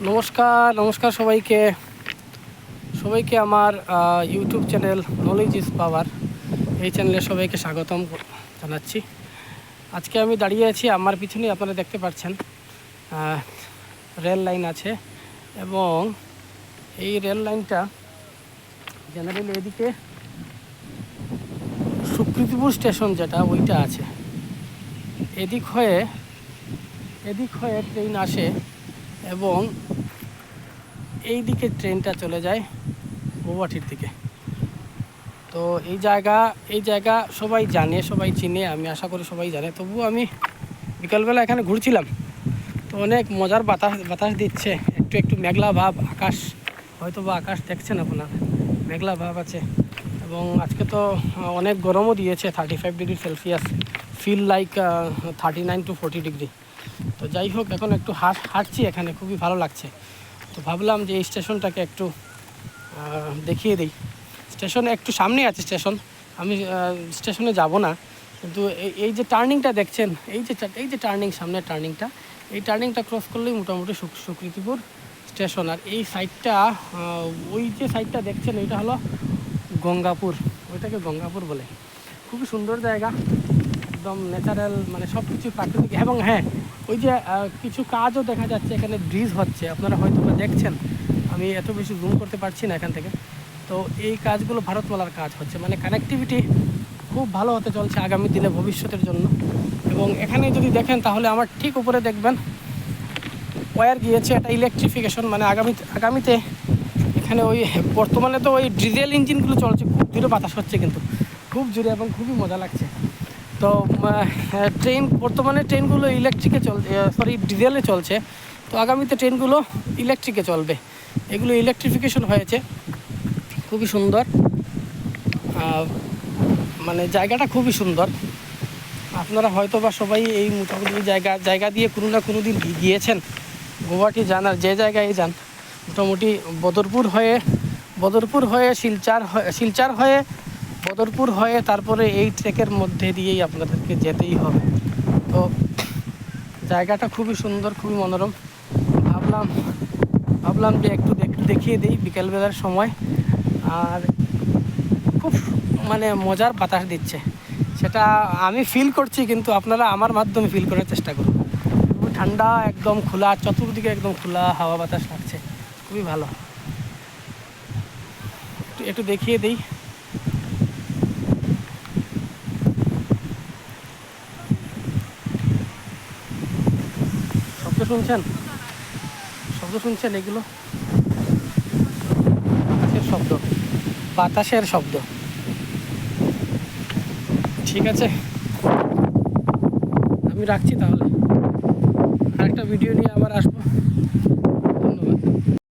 নমস্কার সবাইকে আমার YouTube channel knowledge is power এই চ্যানেলে সবাইকে স্বাগতম জানাচ্ছি। আজকে আমি দাঁড়িয়ে আছি, আমার পিছনে আপনারা দেখতে পাচ্ছেন রেল লাইন আছে এবং এই রেল লাইনটা জেনারেলি এদিকে সুকৃতিপুর স্টেশন যেটা ওইটা আছে, এদিক হয়ে ট্রেন আসে এবং এই দিকে ট্রেনটা চলে যায় গৌহাটির দিকে। তো এই জায়গা সবাই জানে, সবাই চিনে, আমি আশা করি সবাই জানে। তবুও আমি বিকালবেলা এখানে ঘুরছিলাম, তো অনেক মজার বাতাস দিচ্ছে, একটু মেঘলা ভাব আকাশ, হয়তো বা আকাশ দেখছেন আপনার, মেঘলা ভাব আছে। এবং আজকে তো অনেক গরমও দিয়েছে, 35 degree Celsius, feel like 39 to 40 degree. তো যাই হোক, এখন একটু হাঁটছি এখানে, খুবই ভালো লাগছে। তো ভাবলাম যে এই স্টেশনটাকে একটু দেখিয়ে দিই। স্টেশন একটু সামনে আছে স্টেশন, আমি স্টেশনে যাব না, কিন্তু এই যে টার্নিংটা দেখছেন, এই যে টার্নিং, সামনের টার্নিংটা, এই টার্নিংটা ক্রস করলেই মোটামুটি সুকৃতিপুর স্টেশন। আর এই সাইডটা, ওই যে সাইডটা দেখছেন, এটা হলো গঙ্গাপুর, ওইটাকে গঙ্গাপুর বলে। খুবই সুন্দর জায়গা, একদম ন্যাচারাল, মানে সব কিছু প্রাকৃতিক। এবং হ্যাঁ, ওই যে কিছু কাজও দেখা যাচ্ছে, এখানে ব্রিজ হচ্ছে, আপনারা হয়তো দেখছেন, আমি এত বেশি জুম করতে পারছি না এখান থেকে। তো এই কাজগুলো ভারতমালার কাজ হচ্ছে, মানে কানেক্টিভিটি খুব ভালো হতে চলছে আগামী দিনে ভবিষ্যতের জন্য। এবং এখানে যদি দেখেন তাহলে আমার ঠিক উপরে দেখবেন ওয়্যার গিয়েছে, এটা ইলেকট্রিফিকেশন, মানে আগামীতে এখানে ওই বর্তমানে তো ওই ডিজেল ইঞ্জিনগুলো চলছে, খুব জোরে বাতাস হচ্ছে কিন্তু, খুব জোরে এবং খুবই মজা লাগছে। তো বর্তমানে ট্রেনগুলো ডিজেলে চলছে, তো আগামীতে ট্রেনগুলো ইলেকট্রিকে চলবে। এগুলো ইলেকট্রিফিকেশন হয়েছে, খুবই সুন্দর, মানে জায়গাটা খুবই সুন্দর। আপনারা হয়তো বা সবাই এই মোটামুটি জায়গা দিয়ে কোনো না কোনো দিন গিয়েছেন, গৌহাটি যান, আর যে জায়গায় যান, মোটামুটি বদরপুর হয়ে শিলচর হয়ে বদরপুর হয়ে তারপরে এই ট্রেকের মধ্যে দিয়েই আপনাদেরকে যেতেই হবে। তো জায়গাটা খুবই সুন্দর, খুবই মনোরম। ভাবলাম যে একটু দেখিয়ে দিই বিকেলবেলার সময়। আর খুব মানে মজার বাতাস দিচ্ছে, সেটা আমি ফিল করছি, কিন্তু আপনারা আমার মাধ্যমে ফিল করার চেষ্টা করুন। খুবই ঠান্ডা, একদম খোলা, চতুর্দিকে একদম খোলা হাওয়া বাতাস লাগছে, খুবই ভালো। একটু দেখিয়ে দিই। শব্দ শুনছেন এগুলো বাতাসের শব্দ। ঠিক আছে, আমি রাখছি তাহলে, আরেকটা ভিডিও নিয়ে আবার আসবো।